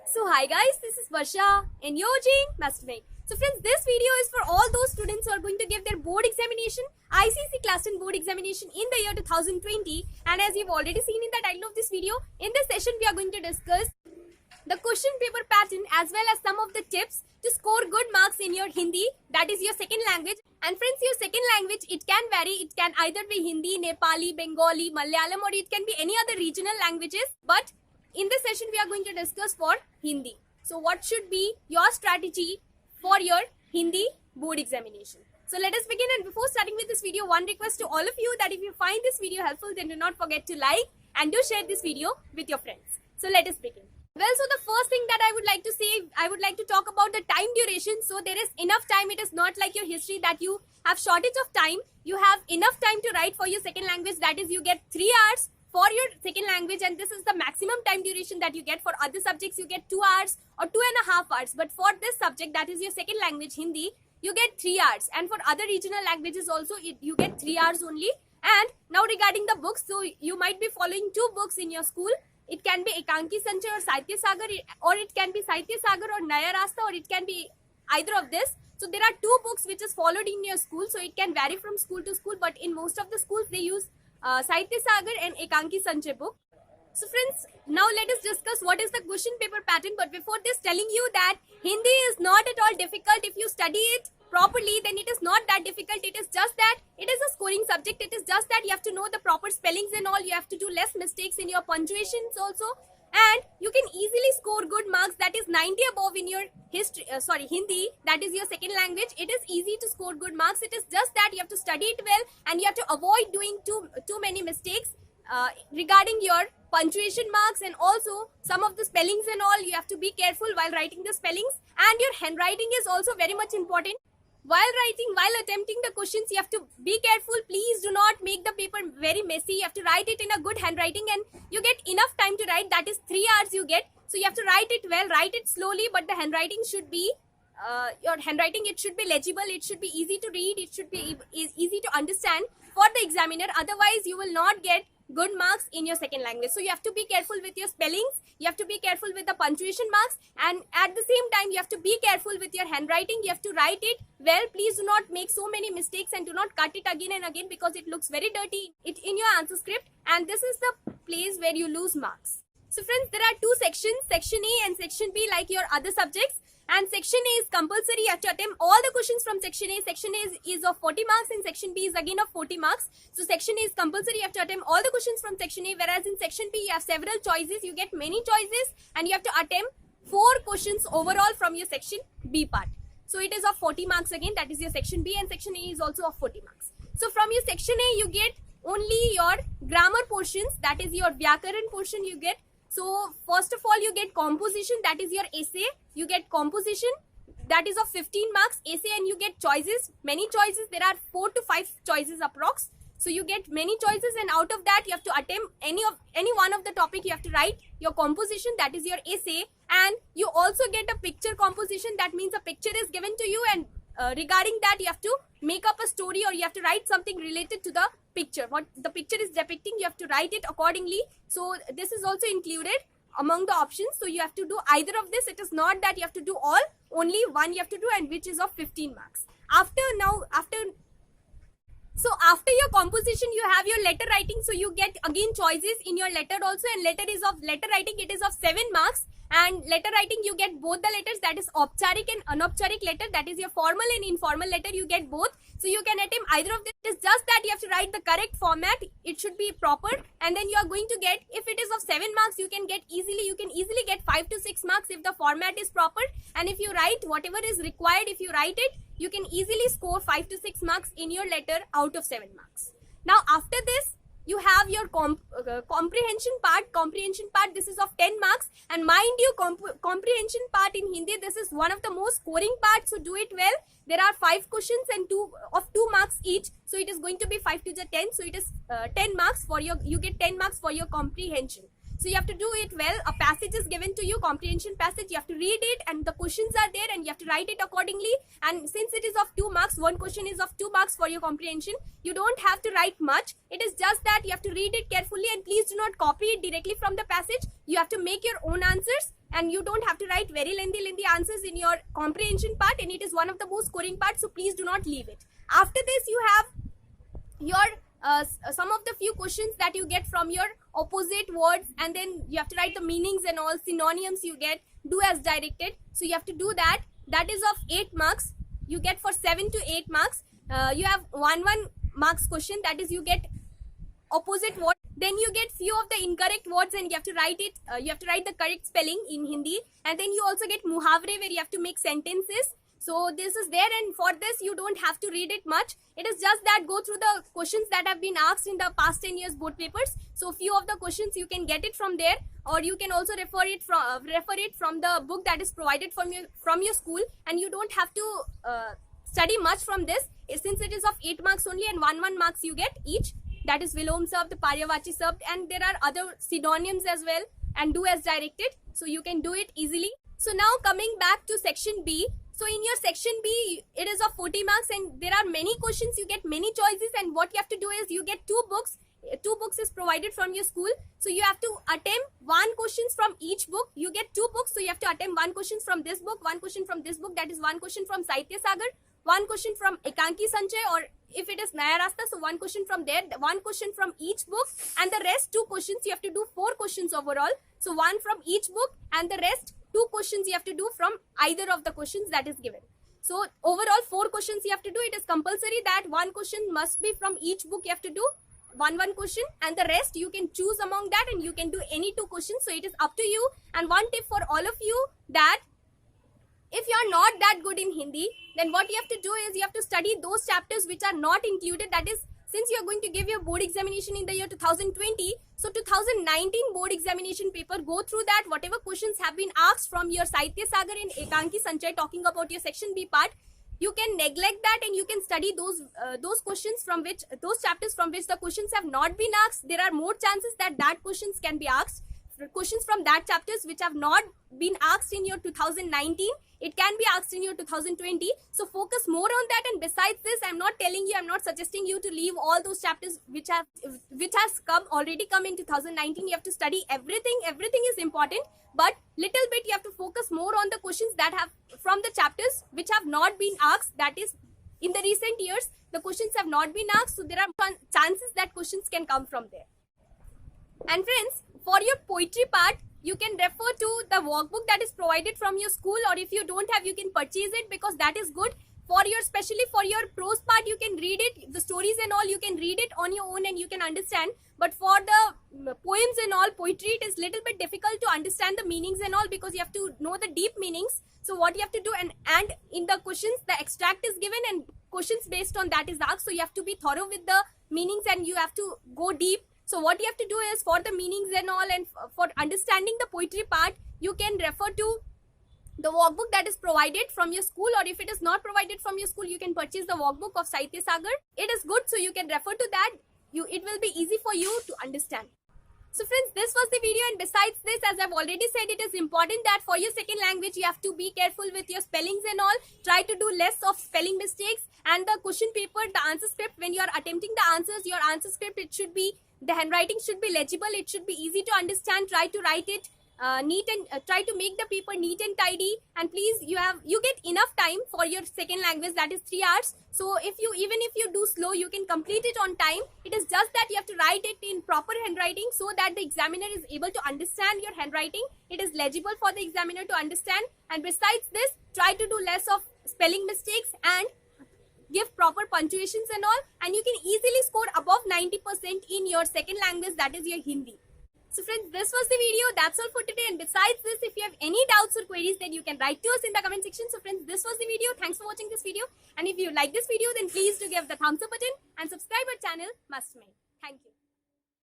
So hi guys, this is Barsha and you're watching Mastermind. So friends, this video is for all those students who are going to give their board examination, ICSE Class 10 board examination in the year 2020. And as you've already seen in the title of this video, in this session we are going to discuss the question paper pattern as well as some of the tips to score good marks in your Hindi, that is your second language. And friends, your second language, it can vary. It can either be Hindi, Nepali, Bengali, Malayalam, or it can be any other regional languages. But in this session, we are going to discuss for Hindi. So what should be your strategy for your Hindi board examination? So let us begin, and before starting with this video, one request to all of you that if you find this video helpful, then do not forget to like and do share this video with your friends. So let us begin. Well, so the first thing that I would like to say, I would like to talk about the time duration. So there is enough time. It is not like your history that you have shortage of time. You have enough time to write for your second language. That is, you get 3 hours for your second language, and this is the maximum time duration that you get. For other subjects, you get 2 hours or 2.5 hours. But for this subject, that is your second language, Hindi, you get 3 hours. And for other regional languages also, you get 3 hours only. And now regarding the books, so you might be following 2 books in your school. It can be Ekanki Sanchay or Sahitya Sagar, or it can be Sahitya Sagar or Naya Rasta, or it can be either of this. So there are 2 books which is followed in your school. So it can vary from school to school, but in most of the schools they use Sahitya Sagar and Ekanki Sanchay book. So friends, now let us discuss what is the question paper pattern. But before this, telling you that Hindi is not at all difficult. If you study it properly, then it is not that difficult. It is just that it is a scoring subject. It is just that you have to know the proper spellings and all. You have to do less mistakes in your punctuations also, and you can easily score good marks. That is 90 above in your Hindi, that is your second language. It is easy to score good marks. It is just that you have to study it well, and you have to avoid doing too many mistakes regarding your punctuation marks, and also some of the spellings and all. You have to be careful while writing the spellings, and your handwriting is also very much important. While attempting the questions, you have to be careful. Please do not make the paper very messy. You have to write it in a good handwriting, and you get enough time to write. That is 3 hours you get. So you have to write it well, write it slowly, but the handwriting should be, it should be legible. It should be easy to read. It should be easy to understand for the examiner. Otherwise, you will not get good marks in your second language. So you have to be careful with your spellings. You have to be careful with the punctuation marks, and at the same time you have to be careful with your handwriting. You have to write it well. Please do not make so many mistakes, and do not cut it again and again, because it looks very dirty in your answer script, and this is the place where you lose marks. So friends, there are 2 sections, section A and section B, like your other subjects. And section A is compulsory. You have to attempt all the questions from section A. Section A is of 40 marks, and section B is again of 40 marks. So section A is compulsory. You have to attempt all the questions from section A, whereas in section B you have several choices. You get many choices, and you have to attempt 4 questions overall from your section B part. So it is of 40 marks again. That is your section B, and section A is also of 40 marks. So from your section A you get only your grammar portions. That is your Vyakaran portion you get. So first of all, you get composition, that is your essay. You get composition, that is of 15 marks, essay, and you get choices, many choices. There are 4 to 5 choices approx. So you get many choices, and out of that you have to attempt any one of the topic. You have to write your composition, that is your essay, and you also get a picture composition. That means a picture is given to you, and regarding that you have to make up a story, or you have to write something related to the picture. What the picture is depicting, you have to write it accordingly. So this is also included among the options. So you have to do either of this. It is not that you have to do all, only one you have to do, and which is of 15 marks. After your composition, you have your letter writing. So you get again choices in your letter also, and letter writing, it is of 7 marks. And letter writing, you get both the letters, that is Aupcharik and Anaupcharik letter, that is your formal and informal letter, you get both. So you can attempt either of this. It is just that you have to write the correct format. It should be proper, and then you are going to get, if it is of 7 marks, you can easily get 5 to 6 marks if the format is proper. And if you write whatever is required, if you write it, you can easily score 5 to 6 marks in your letter out of 7 marks. Now after this, you have your comprehension part. This is of 10 marks, and mind you, comprehension part in Hindi, this is one of the most scoring parts, so do it well. There are 5 questions and 2 marks each, so it is going to be 5 to the 10. So it is 10 marks for you get 10 marks for your comprehension. So you have to do it well. A passage is given to you, comprehension passage. You have to read it, and the questions are there, and you have to write it accordingly. And since it is of 2 marks, one question is of 2 marks for your comprehension. You don't have to write much. It is just that you have to read it carefully, and please do not copy it directly from the passage. You have to make your own answers. and you don't have to write very lengthy answers in your comprehension part, and it is one of the most scoring parts, so please do not leave it. After this, you have your some of the few questions that you get from your opposite words, and then you have to write the meanings and all synonyms you get. Do as directed. So you have to do that. That is of 8 marks. You get for 7 to 8 marks. You have 1 marks question, that is you get opposite word. Then you get few of the incorrect words and you have to write it. You have to write the correct spelling in Hindi, and then you also get muhavre where you have to make sentences. So this is there, and for this you don't have to read it much. It is just that go through the questions that have been asked in the past 10 years board papers. So few of the questions you can get it from there, or you can also refer it from the book that is provided from your school, and you don't have to study much from this, since it is of 8 marks only, and 1 marks you get each. That is Vilom Sabd, Paryavachi Sabd, and there are other synonyms as well, and do as directed. So you can do it easily. So now coming back to section B. So in your section B, it is of 40 marks, and there are many questions. You get many choices, and what you have to do is you get 2 books. 2 books is provided from your school. So you have to attempt 1 questions from each book. You get 2 books, so you have to attempt 1 questions from this book, 1 question from this book. That is 1 question from Sahitya Sagar, 1 question from Ekanki Sanchay, or if it is Naya Rasta, so 1 question from there, 1 question from each book, and the rest 2 questions. You have to do 4 questions overall. So 1 from each book, and the rest 2 questions you have to do from either of the questions that is given. So overall 4 questions you have to do. It is compulsory that 1 question must be from each book. You have to do one question, and the rest you can choose among that, and you can do any 2 questions. So it is up to you. And one tip for all of you, that if you are not that good in Hindi, then what you have to do is you have to study those chapters which are not included. That is, since you are going to give your board examination in the year 2020, so 2019 board examination paper, go through that. Whatever questions have been asked from your Sahitya Sagar and Ekanki Sanchay talking about your section B part, you can neglect that, and you can study those questions from which, those chapters from which the questions have not been asked. There are more chances that questions can be asked. Questions from that chapters which have not been asked in your 2019, it can be asked in your 2020. So focus more on that. And besides this, I'm not suggesting you to leave all those chapters which has already come in 2019. You have to study everything. Everything is important, but little bit you have to focus more on the questions that have from the chapters which have not been asked. That is, in the recent years the questions have not been asked, so there are chances that questions can come from there. And friends, for your poetry part, you can refer to the workbook that is provided from your school, or if you don't have, you can purchase it, because that is good. Especially for your prose part, you can read it, the stories and all, you can read it on your own and you can understand. But for the poems and all, poetry, it is little bit difficult to understand the meanings and all, because you have to know the deep meanings. So what you have to do, and in the questions, the extract is given and questions based on that is asked. So you have to be thorough with the meanings and you have to go deep. So what you have to do is, for the meanings and all, and for understanding the poetry part, you can refer to the workbook that is provided from your school, or if it is not provided from your school, you can purchase the workbook of Sahitya Sagar. It is good, so you can refer to that. It will be easy for you to understand. So friends, this was the video, and besides this, as I've already said, it is important that for your second language, you have to be careful with your spellings and all. Try to do less of spelling mistakes, and the question paper, the answer script, when you are attempting the answers, your answer script, the handwriting should be legible, it should be easy to understand. Try to write it neat, and try to make the paper neat and tidy. And please, you get enough time for your second language, that is 3 hours. So even if you do slow, you can complete it on time. It is just that you have to write it in proper handwriting so that the examiner is able to understand your handwriting. It is legible for the examiner to understand. And besides this, try to do less of spelling mistakes and give proper punctuations and all, and you can easily score above 90% in your second language, that is your Hindi. So friends, this was the video. That's all for today. And besides this, if you have any doubts or queries, then you can write to us in the comment section. So friends, this was the video. Thanks for watching this video. And if you like this video, then please do give the thumbs up button and subscribe our channel, Mastermind. Thank you.